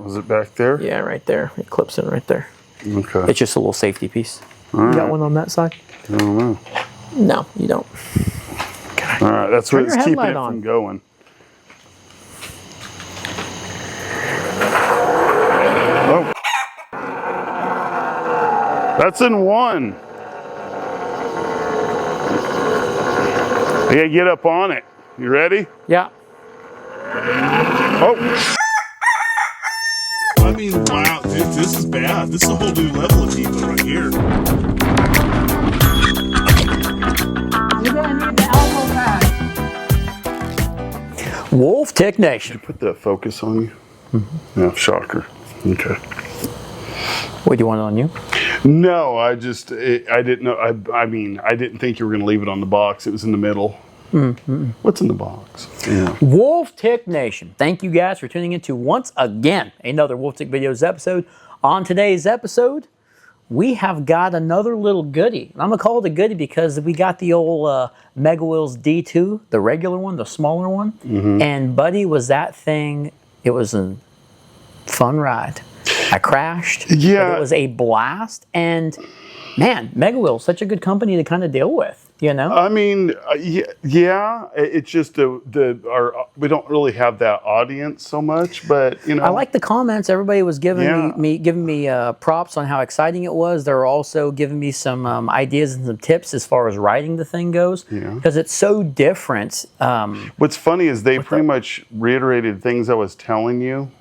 Is it back there? Yeah, right there. It clips in right there. Okay. It's just a little safety piece. All You right. got one on that side? I don't know. No, you don't. Okay. All right, that's what's keeping it from going. Oh. That's in one. I gotta get up on it. You ready? Yeah. Oh. I mean, wow, this is bad. This is a whole new level of diva right here. You're gonna need the elbow pad. Wolf Tech Nation. Put that focus on you. No, shocker. Okay. What do you want on you? No, I didn't know. I mean, I didn't think you were going to leave it on the box. It was in the middle. What's in the box? Yeah. Wolf Tech Nation. Thank you guys for tuning into once again another Wolf Tech Videos episode. On today's episode, we have got another little goodie. I'm going to call it a goodie because we got the old MegaWheels D2, the regular one, the smaller one. And buddy, was that thing, it was a fun ride. I crashed. Yeah. But it was a blast. And man, MegaWheels, such a good company to kind of deal with, you know? I mean, yeah. It's just we don't really have that audience so much, but you know. I like the comments. Everybody was giving me props on how exciting it was. They were also giving me some ideas and some tips as far as riding the thing goes, because it's so different. What's funny is they pretty much reiterated things I was telling you.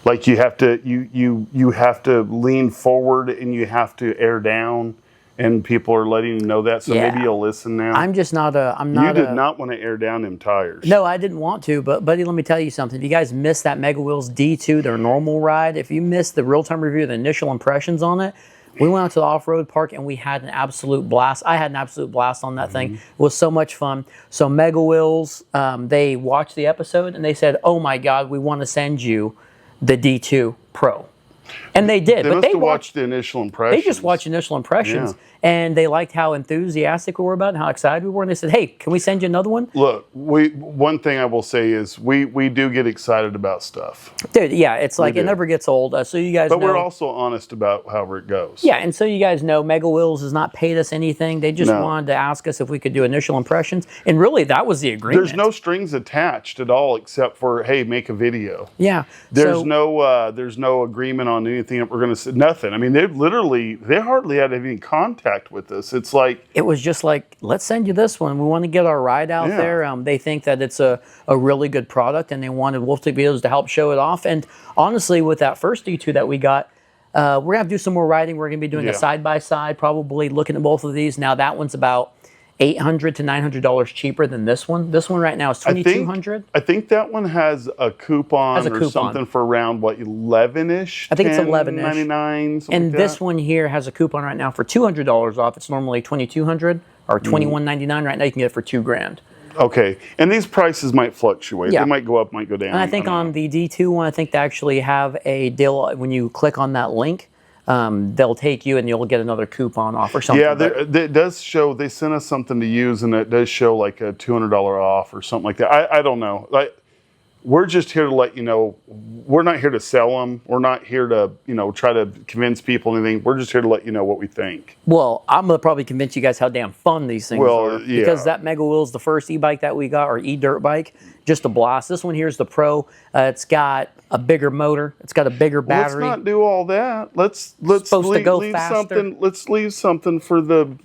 Like you have to you have to lean forward and you have to air down, and people are letting you know that. So maybe you'll listen now. I'm just not a. You did not want to air down them tires. No, I didn't want to. But buddy, let me tell you something. If you guys missed that MegaWheels D2, their normal ride, if you missed the real-time review, the initial impressions on it, we went out to the off-road park and we had an absolute blast. I had an absolute blast on that thing. It was so much fun. So MegaWheels, they watched the episode and they said, "Oh my God, we want to send you the D2 Pro." And they did. They must have watched the initial impressions. They just watched initial impressions, and they liked how enthusiastic we were about it and how excited we were. And they said, "Hey, can we send you another one?" Look, one thing I will say is we do get excited about stuff. Dude, yeah, it's like it never gets old. So you guys know. But we're also honest about however it goes. Yeah, and so you guys know MegaWheels has not paid us anything. They just wanted to ask us if we could do initial impressions. And really, that was the agreement. There's no strings attached at all except for, hey, make a video. Yeah. There's no agreement on anything that we're going to say. Nothing. I mean, they hardly had any contact with us. It's like. It was just like, let's send you this one. We want to get our ride out there. They think that it's a really good product, and they wanted Wolf Tech Videos to help show it off. And honestly, with that first D2 that we got, we're going to have to do some more riding. We're going to be doing a side-by-side, probably looking at both of these. Now, that one's about $800 to $900 cheaper than this one. This one right now is $2,200. I think that one has a coupon or something for around, what, 11-ish? I think it's 11-ish. 99, and this one here has a coupon right now for $200 off. It's normally $2,200 or $2,199. Right now you can get it for $2,000. Okay, and these prices might fluctuate. They might go up, might go down. And I think on the D2 one, I think they actually have a deal. When you click on that link, they'll take you and you'll get another coupon off or something. Yeah, it does show. They sent us something to use, and it does show like a $200 off or something like that. I don't know. Like, we're just here to let you know. We're not here to sell them. We're not here to try to convince people anything. We're just here to let you know what we think. Well, I'm gonna probably convince you guys how damn fun these things are. Because that MegaWheels, the first e-bike that we got, or e-dirt bike, just a blast. This one here is the Pro. It's got a bigger motor. It's got a bigger battery. Let's not do all that. Let's leave something. Let's leave something for the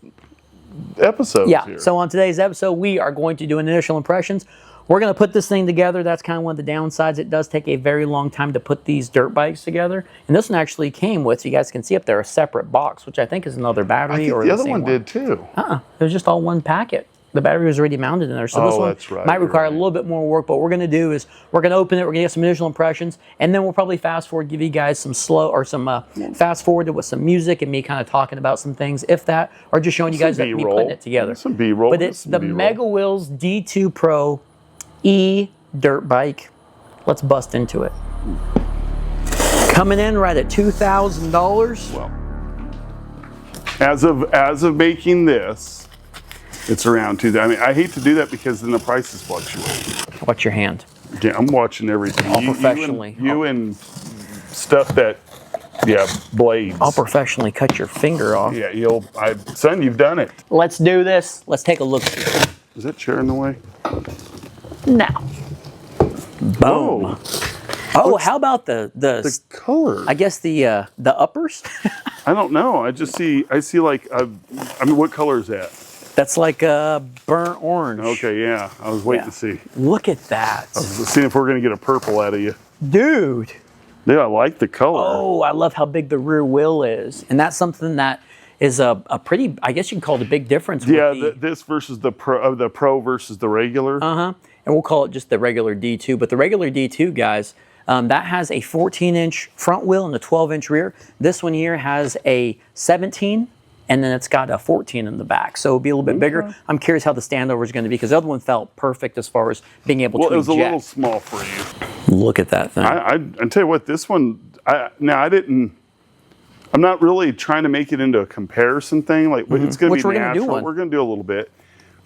episodes. Yeah. Here. So on today's episode, we are going to do an initial impressions. We're going to put this thing together. That's kind of one of the downsides. It does take a very long time to put these dirt bikes together. And this one actually came with, so you guys can see up there, a separate box, which I think is another battery. The other one did too. It was just all one packet. The battery was already mounted in there. So this one might require a little bit more work. But what we're going to do is we're going to open it. We're going to get some initial impressions. And then we'll probably fast forward, give you guys some slow or some fast forward with some music and me kind of talking about some things, if that, or just showing you guys that me putting it together. Some B-roll. But it's the MegaWheels D2 Pro dirt bike. Let's bust into it. Coming in right at $2,000. Well, as of making this, it's around $2,000. I mean, I hate to do that because then the prices fluctuate. Watch your hand. Yeah, I'm watching everything. All professionally. You and stuff that, yeah, blades. I'll professionally cut your finger off. Yeah, son, you've done it. Let's do this. Let's take a look. Is that chair in the way? Now. Boom. Whoa. Oh, how about the color? I guess the uppers? I don't know. I see like, I mean, what color is that? That's like burnt orange. Okay, yeah. I was waiting to see. Look at that. I was seeing if we're going to get a purple out of you. Dude. Yeah, I like the color. Oh, I love how big the rear wheel is. And that's something that is a pretty, I guess you can call it a big difference. Yeah, with this versus the Pro versus the regular. Uh-huh. And we'll call it just the regular D2. But the regular D2, guys, that has a 14-inch front wheel and a 12-inch rear. This one here has a 17, and then it's got a 14 in the back. So it'll be a little bit bigger. I'm curious how the standover is going to be, because the other one felt perfect as far as being able to Well, it was eject. a little small for you. Look at that thing. I tell you what, this one, I'm not really trying to make it into a comparison thing. Like, it's going to be natural. We're going to do a little bit.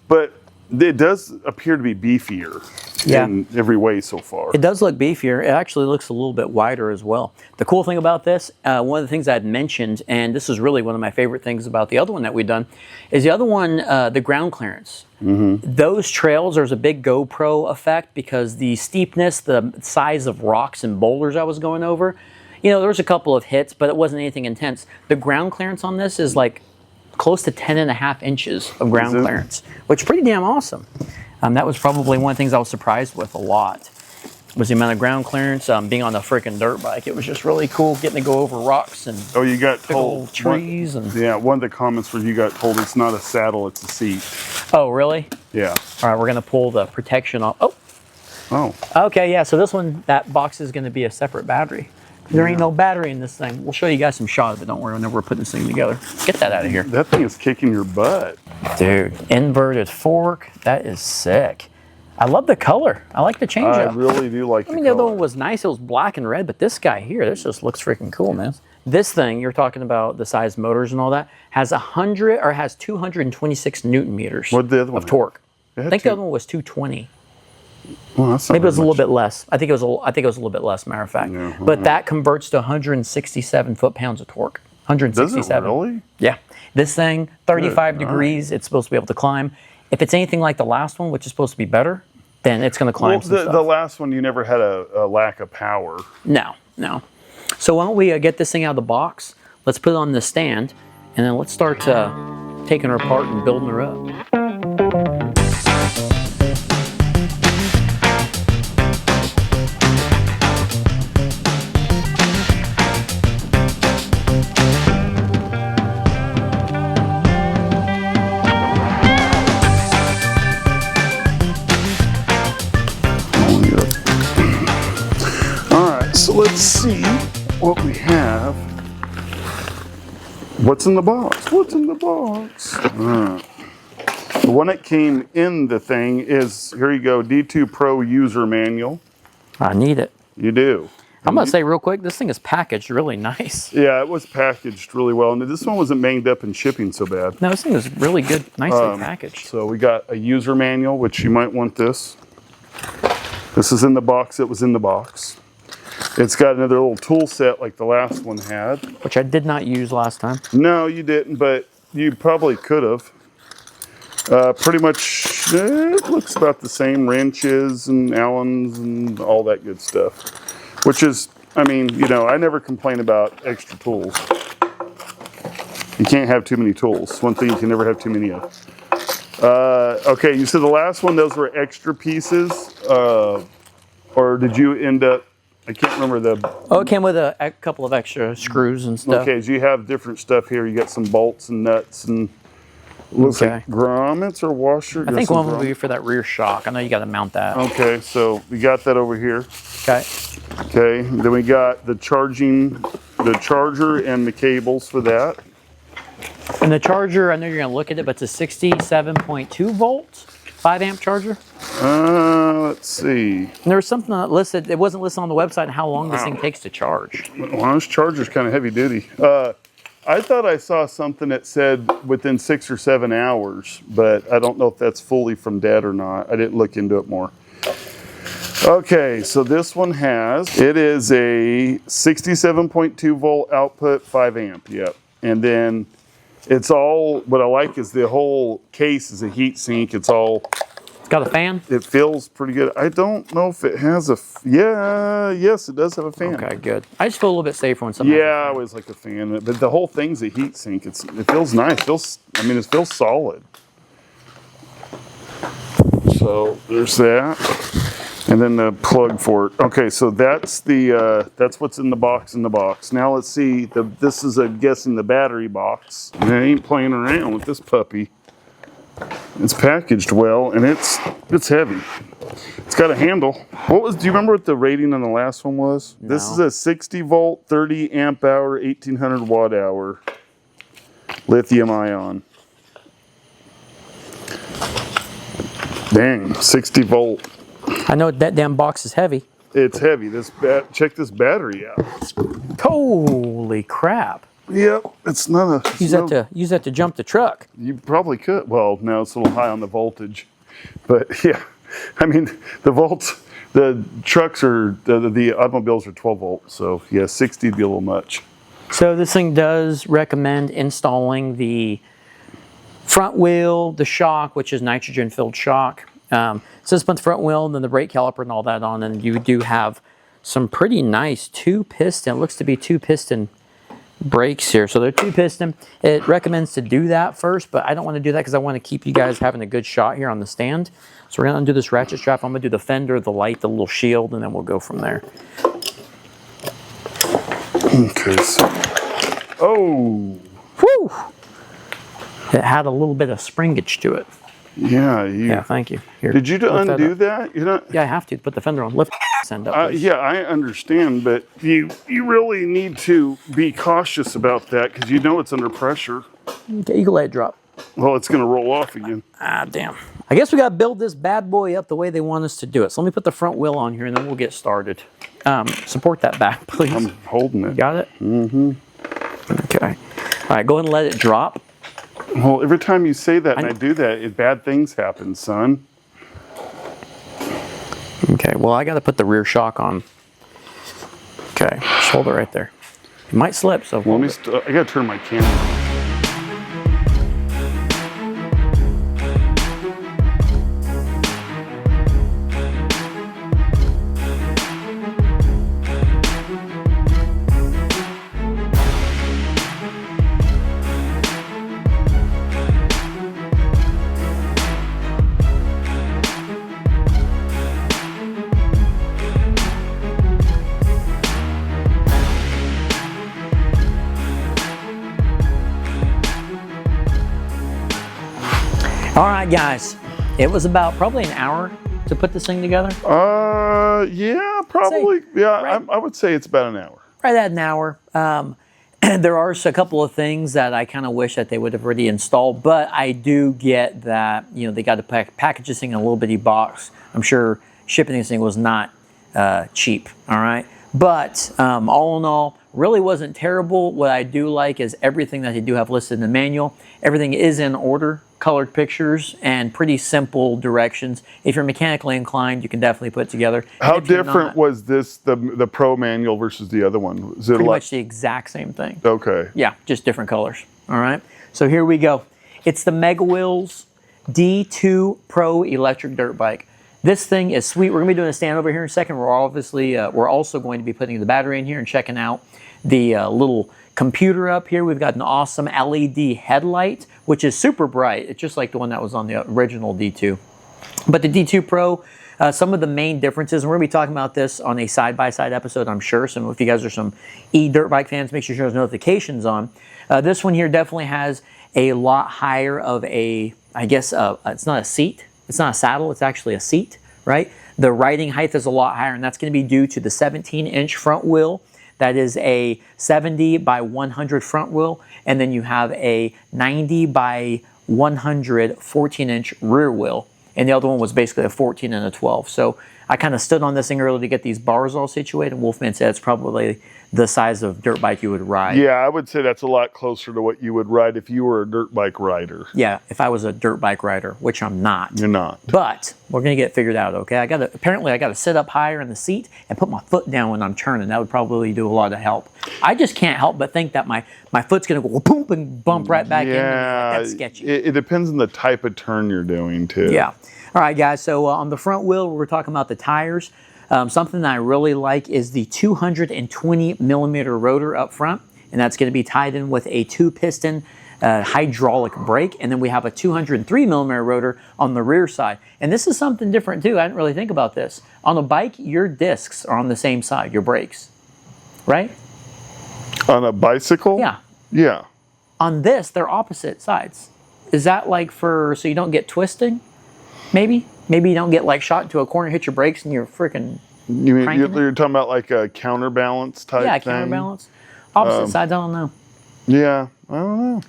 But it does appear to be beefier in every way so far. It does look beefier. It actually looks a little bit wider as well. The cool thing about this, one of the things I had mentioned, and this is really one of my favorite things about the other one that we've done, is the other one, the ground clearance. Those trails, there's a big GoPro effect because the steepness, the size of rocks and boulders I was going over, there was a couple of hits, but it wasn't anything intense. The ground clearance on this is like close to 10.5 inches of ground clearance, which is pretty damn awesome. That was probably one of the things I was surprised with a lot, was the amount of ground clearance. Being on a freaking dirt bike, it was just really cool getting to go over rocks and you got told trees. One of the comments was you got told it's not a saddle, it's a seat. Oh, really? Yeah. All right, we're gonna pull the protection off. Oh. Okay, yeah. So this one, that box is gonna be a separate battery. There ain't no battery in this thing. We'll show you guys some shots of it. Don't worry, whenever we're putting this thing together. Get that out of here. That thing is kicking your butt. Dude, inverted fork. That is sick. I love the color. I like the change I up. really do like the color. The other one was nice. It was black and red, but this guy here, this just looks freaking cool, man. This thing, you're talking about the size motors and all that, has 226 Newton meters What the other one of torque. I think the other one was 220. Well, that's not Maybe it was a little much. bit less. I think it was a little bit less, matter of fact. Yeah, but that converts to 167 foot-pounds of torque. 167. Does it really? Yeah. This thing, 35 degrees, it's supposed to be able to climb. If it's anything like the last one, which is supposed to be better, then it's going to climb some stuff. The last one, you never had a lack of power. No. So why don't we get this thing out of the box? Let's put it on the stand, and then let's start taking her apart and building her up. So let's see what we have. What's in the box? What's in the box? The one that came in the thing is, here you go, D2 Pro user manual. I need it. You do. I'm going to say real quick, this thing is packaged really nice. Yeah, it was packaged really well. And this one wasn't banged up in shipping so bad. No, this thing is really good, nicely packaged. So we got a user manual, which you might want this. This is in the box that was in the box. It's got another little tool set like the last one had. Which I did not use last time. No, you didn't, but you probably could have. Pretty much, it looks about the same. Wrenches and Allens and all that good stuff. Which is, I mean, I never complain about extra tools. You can't have too many tools. One thing you can never have too many of. Okay, you said the last one, those were extra pieces. Or did you end up, I can't remember the... Oh, it came with a couple of extra screws and stuff. Okay, so you have different stuff here. You got some bolts and nuts and looks like grommets or washer. I think one will be for that rear shock. I know you got to mount that. Okay, so we got that over here. Okay. Okay, then we got the charger and the cables for that. And the charger, I know you're going to look at it, but it's a 67.2 volt, 5 amp charger. Let's see. And there was something listed, it wasn't listed on the website, how long this thing takes to charge. Well, this charger's kind of heavy duty. I thought I saw something that said within 6 or 7 hours, but I don't know if that's fully from Dad or not. I didn't look into it more. Okay, so this one it is a 67.2 volt output, 5 amp, yep. And then it's all, what I like is the whole case is a heat sink. It's got a fan? it feels pretty good. I don't know if it has yes, it does have a fan. Okay, good. I just feel a little bit safer when something. Yeah, I always like a fan, but the whole thing's a heat sink. It feels nice. It feels solid. So there's that, and then the plug for it. Okay, so that's what's in the box. Now let's see. This is, I'm guessing, the battery box. And I ain't playing around with this puppy. It's packaged well, and it's heavy. It's got a handle. Do you remember what the rating on the last one was? No. This is a 60 volt, 30 amp hour, 1800 watt hour lithium ion. Dang, 60 volt. I know that damn box is heavy. It's heavy. Check this battery out. Holy crap. Yep, it's not a... Use that to jump the truck. You probably could. Well, no, it's a little high on the voltage. But yeah, I mean, the trucks are, the automobiles are 12 volts. So yeah, 60 would be a little much. So this thing does recommend installing the front wheel, the shock, which is nitrogen-filled shock. So let's put the front wheel and then the brake caliper and all that on, and you do have some pretty nice it looks to be two piston brakes here. So they're two piston. It recommends to do that first, but I don't want to do that because I want to keep you guys having a good shot here on the stand. So we're going to undo this ratchet strap. I'm going to do the fender, the light, the little shield, and then we'll go from there. Okay, so... Oh! Whew! It had a little bit of springage to it. Yeah, Yeah, thank you. Here, did you undo that? that? You're not... Yeah, I have to put the fender on. Lift end up. Please. Yeah, I understand, but you really need to be cautious about that because you know it's under pressure. Okay, you can let it drop. Well, it's going to roll off again. Ah, damn. I guess we got to build this bad boy up the way they want us to do it. So let me put the front wheel on here and then we'll get started. Support that back, please. I'm holding it. Got it? Mm-hmm. Okay. All right, go ahead and let it drop. Well, every time you say that and I do that, bad things happen, son. Okay, well, I got to put the rear shock on. Okay, just hold it right there. It might slip, so Well, I got to turn my camera on. All right, guys. It was about probably an hour to put this thing together. Yeah, probably. I would say it's about an hour. Right at an hour. There are a couple of things that I kind of wish that they would have already installed, but I do get that, you know, they got to package this thing in a little bitty box. I'm sure shipping this thing was not cheap, all right? But all in all, really wasn't terrible. What I do like is everything that they do have listed in the manual. Everything is in order, colored pictures, and pretty simple directions. If you're mechanically inclined, you can definitely put it together. How different was this, the Pro manual versus the other one? Was it pretty much the exact same thing. Okay. Yeah, just different colors. All right. So here we go. It's the MegaWheels D2 Pro electric dirt bike. This thing is sweet. We're going to be doing a stand over here in a second. We're also going to be putting the battery in here and checking out the little computer up here. We've got an awesome LED headlight, which is super bright. It's just like the one that was on the original D2. But the D2 Pro, some of the main differences, and we're going to be talking about this on a side-by-side episode, I'm sure. So if you guys are some e-dirt bike fans, make sure you turn those notifications on. This one here definitely has a lot higher of a, I guess, it's not a seat. It's not a saddle. It's actually a seat, right? The riding height is a lot higher, and that's going to be due to the 17-inch front wheel. That is a 70 by 100 front wheel, and then you have a 90 by 100 14-inch rear wheel. And the other one was basically a 14 and a 12. So I kind of stood on this thing earlier to get these bars all situated. Wolfman said it's probably the size of dirt bike you would ride. Yeah, I would say that's a lot closer to what you would ride if you were a dirt bike rider. Yeah, if I was a dirt bike rider, which I'm not. You're not. But we're gonna get it figured out, okay? Apparently I gotta sit up higher in the seat and put my foot down when I'm turning. That would probably do a lot of help. I just can't help but think that my foot's gonna go boom and bump right back in. That's sketchy. It depends on the type of turn you're doing too. Yeah. All right, guys, so on the front wheel, we're talking about the tires. Something that I really like is the 220 millimeter rotor up front, and that's going to be tied in with a 2-piston hydraulic brake, and then we have a 203 millimeter rotor on the rear side. And this is something different too. I didn't really think about this. On a bike, your discs are on the same side, your brakes, right? On a bicycle? Yeah. Yeah. On this, they're opposite sides. Is that like so you don't get twisting? Maybe you don't get like shot into a corner, hit your brakes, and you're freaking. You mean you're talking about like a counterbalance type thing? Yeah, counterbalance. Opposite sides, I don't know. Yeah, I don't know.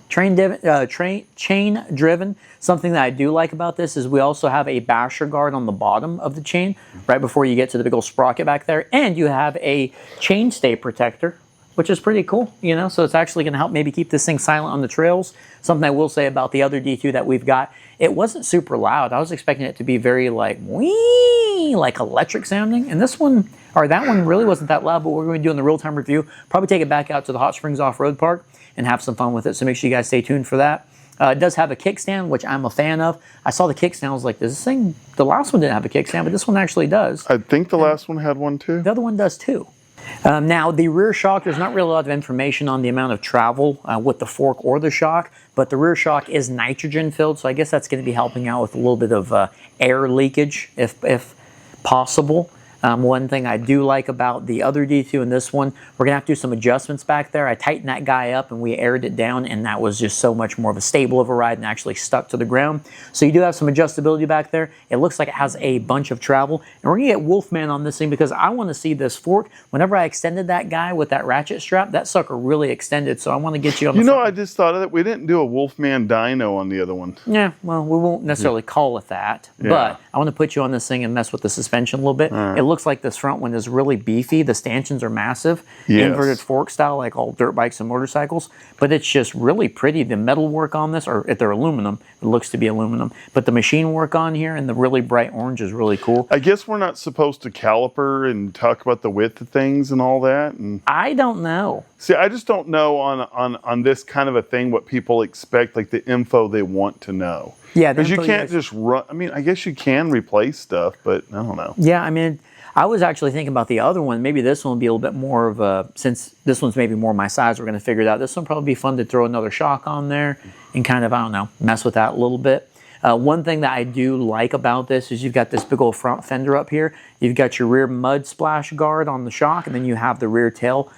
Chain driven. Something that I do like about this is we also have a basher guard on the bottom of the chain, right before you get to the big old sprocket back there, and you have a chain stay protector, which is pretty cool, you know, so it's actually going to help maybe keep this thing silent on the trails. Something I will say about the other D2 that we've got, it wasn't super loud. I was expecting it to be very like, wee, like electric sounding. And this one, or that one really wasn't that loud, but we're going to do in the real-time review, probably take it back out to the Hot Springs Off-Road Park and have some fun with it. So make sure you guys stay tuned for that. It does have a kickstand, which I'm a fan of. I saw the kickstand, I was like, this thing, the last one didn't have a kickstand, but this one actually does. I think the last one had one too. The other one does too. Now, the rear shock, there's not really a lot of information on the amount of travel with the fork or the shock, but the rear shock is nitrogen filled, so I guess that's going to be helping out with a little bit of air leakage if possible. One thing I do like about the other D2 and this one, we're going to have to do some adjustments back there. I tightened that guy up and we aired it down, and that was just so much more of a stable of a ride and actually stuck to the ground. So you do have some adjustability back there. It looks like it has a bunch of travel. And we're going to get Wolfman on this thing because I want to see this fork. Whenever I extended that guy with that ratchet strap, that sucker really extended. So I want to get you on the front. I just thought of it. We didn't do a Wolfman Dyno on the other one. Yeah, well, we won't necessarily call it that. Yeah. But I want to put you on this thing and mess with the suspension a little bit. It looks like this front one is really beefy. The stanchions are massive, inverted fork style like all dirt bikes and motorcycles, but it's just really pretty. The metal work on this, or if they're aluminum, it looks to be aluminum, but the machine work on here and the really bright orange is really cool. I guess we're not supposed to caliper and talk about the width of things and all that. And I don't know. see, I just don't know on this kind of a thing what people expect, like the info they want to know. Yeah, because you can't just run. I mean, I guess you can replace stuff, but I don't know. Yeah, I mean, I was actually thinking about the other one. Maybe this one will be a little bit more of a, since this one's maybe more my size, we're going to figure it out. This one probably be fun to throw another shock on there and kind of, I don't know, mess with that a little bit. One thing that I do like about this is you've got this big old front fender up here. You've got your rear mud splash guard on the shock, and then you have the rear tail.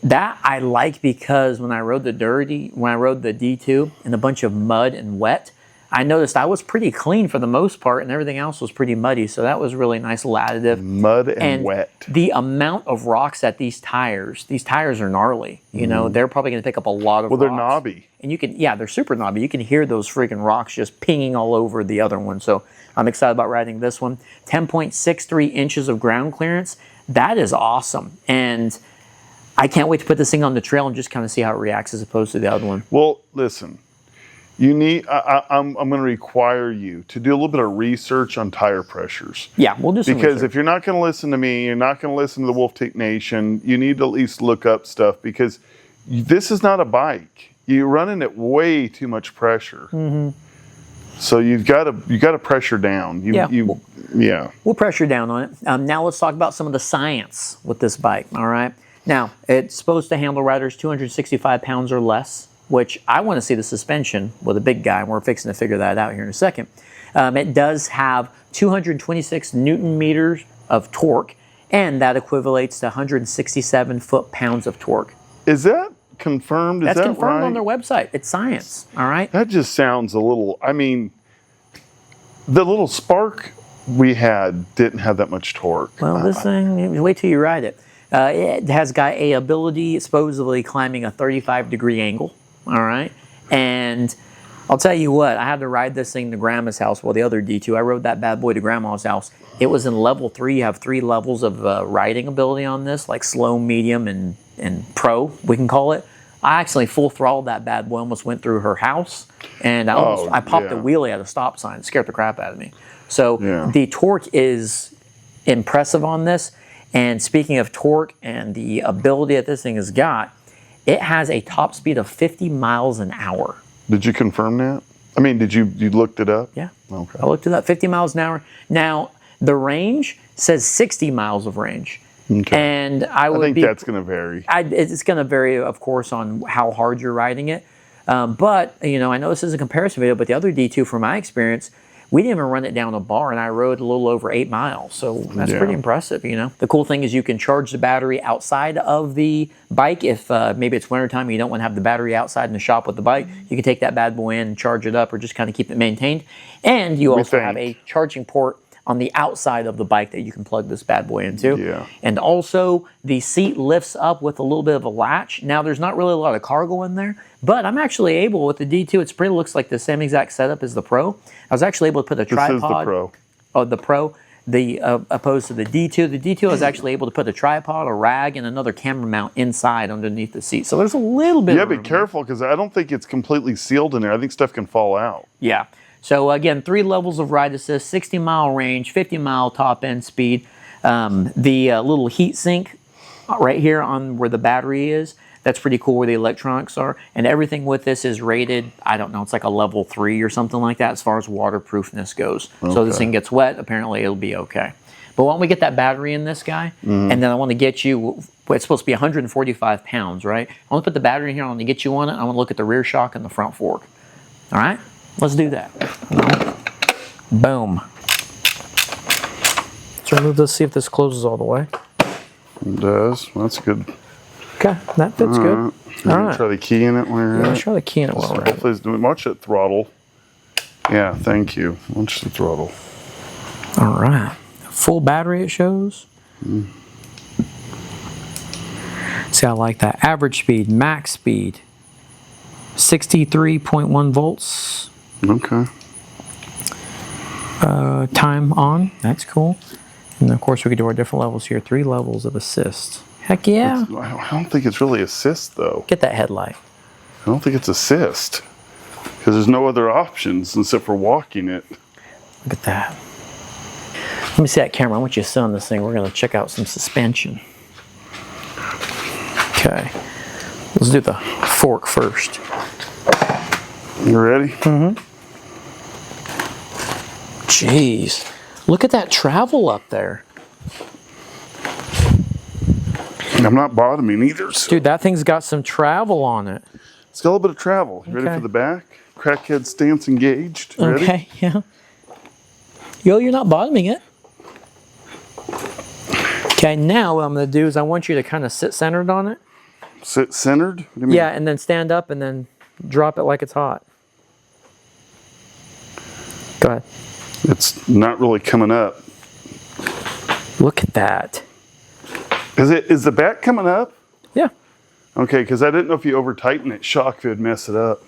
That I like because when I rode the D2 in a bunch of mud and wet, I noticed I was pretty clean for the most part, and everything else was pretty muddy, so that was really nice additive. Mud and wet. The amount of rocks at these tires are gnarly. You know, they're probably going to pick up a lot of rocks. Well, they're knobby. And you can, yeah, they're super knobby. You can hear those freaking rocks just pinging all over the other one. So I'm excited about riding this one. 10.63 inches of ground clearance. That is awesome. And I can't wait to put this thing on the trail and just kind of see how it reacts as opposed to the other one. Well, listen. You need. I'm going to require you to do a little bit of research on tire pressures. Yeah, we'll do some because research. if you're not going to listen to me, you're not going to listen to the Wolf Tick Nation. You need to at least look up stuff because this is not a bike. You're running at way too much pressure. So you've got to pressure down. We'll pressure down on it. Now let's talk about some of the science with this bike. All right. Now it's supposed to handle riders 265 pounds or less, which I want to see the suspension with a big guy, and we're fixing to figure that out here in a second. It does have 226 Newton meters of torque, and that equivalates to 167 foot-pounds of torque. Is that confirmed? That's is that confirmed right? on their website. It's science, all right? That just sounds a little, I mean, the little Spark we had didn't have that much torque. Well, this thing, wait till you ride it. It has got a ability, supposedly climbing a 35-degree angle. All right, and I'll tell you what, I had to ride this thing to Grandma's house. Well, the other D2, I rode that bad boy to Grandma's house. It was in level 3. You have 3 levels of riding ability on this, like slow, medium, and pro, we can call it. I actually full throttled that bad boy, almost went through her house, and I popped a wheelie at a stop sign. It scared the crap out of me. So the torque is impressive on this. And speaking of torque and the ability that this thing has got, it has a top speed of 50 miles an hour. Did you confirm that? I mean, you looked it up? Yeah. Okay. I looked it up, 50 miles an hour. Now, the range says 60 miles of range. Okay. And I think that's going to vary. It's going to vary, of course, on how hard you're riding it. But, you know, I know this is a comparison video, but the other D2, from my experience, we didn't even run it down a bar, and I rode a little over 8 miles. So that's pretty impressive, you know. The cool thing is you can charge the battery outside of the bike. If maybe it's wintertime and you don't want to have the battery outside in the shop with the bike, you can take that bad boy in and charge it up or just kind of keep it maintained. And you also have a charging port on the outside of the bike that you can plug this bad boy into. Yeah. And also the seat lifts up with a little bit of a latch. Now there's not really a lot of cargo in there, but I'm actually able with the D2, it pretty looks like the same exact setup as the Pro. I was actually able to put a tripod. This is the Pro. Oh, the Pro. Opposed to the D2. The D2 I was actually able to put a tripod, a rag, and another camera mount inside underneath the seat. So there's a little bit of room. Be careful, because I don't think it's completely sealed in there. I think stuff can fall out. Yeah. So again, 3 levels of ride assist, 60-mile range, 50-mile top end speed. The little heat sink right here on where the battery is, that's pretty cool where the electronics are. And everything with this is rated, I don't know, it's like a level 3 or something like that as far as waterproofness goes. Okay. So if this thing gets wet, apparently it'll be okay. But why don't we get that battery in this guy? And then I want to get you, it's supposed to be 145 pounds, right? I want to put the battery in here, I want to get you on it. I want to look at the rear shock and the front fork. All right? Let's do that. Boom. Let's remove this, see if this closes all the way. It does. That's good. Okay, that fits good. All right. Try the key in it while you're at it. Try the key in it while we're at it. Watch it throttle. Yeah, thank you. Watch the throttle. All right. Full battery it shows. See, I like that. Average speed, max speed. 63.1 volts. Okay. Time on. That's cool. And of course, we could do our different levels here. 3 levels of assist. Heck yeah. I don't think it's really assist, though. Get that headlight. I don't think it's assist, because there's no other options except for walking it. Look at that. Let me see that camera. I want you to sit on this thing. We're going to check out some suspension. Okay. Let's do the fork first. You ready? Mm-hmm. Jeez. Look at that travel up there. I'm not bottoming either. So. Dude, that thing's got some travel on it. It's got a little bit of travel. You ready for the back? Crackhead stance engaged. Ready? Okay, yeah. Yo, you're not bottoming it. Okay, now what I'm going to do is I want you to kind of sit centered on it. Sit centered? What do you mean? Yeah, and then stand up and then drop it like it's hot. Go ahead. It's not really coming up. Look at that. Is the back coming up? Yeah. Okay, because I didn't know if you over tighten it, shock would mess it up.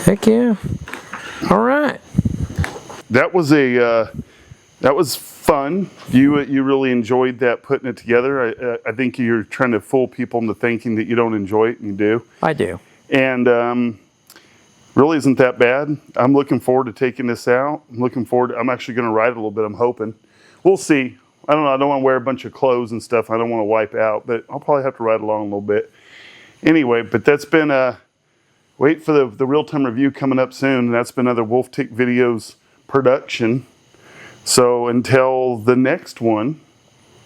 Heck yeah. All right. That was fun. You really enjoyed that, putting it together. I think you're trying to fool people into thinking that you don't enjoy it, and you do. I do. And really isn't that bad. I'm looking forward to taking this out. I'm actually going to ride it a little bit, I'm hoping. We'll see. I don't know. I don't want to wear a bunch of clothes and stuff. I don't want to wipe out, but I'll probably have to ride along a little bit. Anyway, but that's been wait for the real-time review coming up soon. And that's been another Wolf Tick Videos production. So until the next one,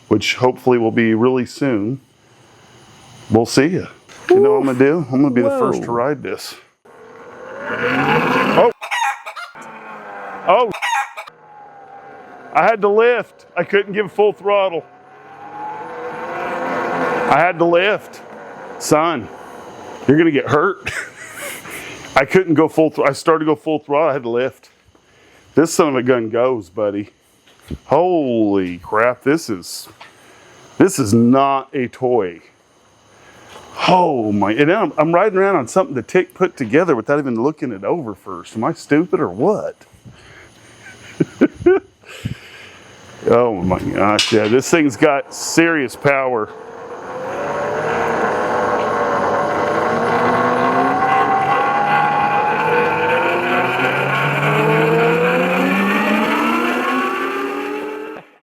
which hopefully will be really soon, we'll see you. You know what I'm going to do? I'm going to be the first to ride this. Oh. Oh. I had to lift. I couldn't give full throttle. I had to lift. Son, you're going to get hurt. I couldn't go full throttle. I started to go full throttle. I had to lift. This son of a gun goes, buddy. Holy crap. This is not a toy. Oh my, and then I'm riding around on something the tick put together without even looking it over first. Am I stupid or what? Oh my gosh, yeah, this thing's got serious power.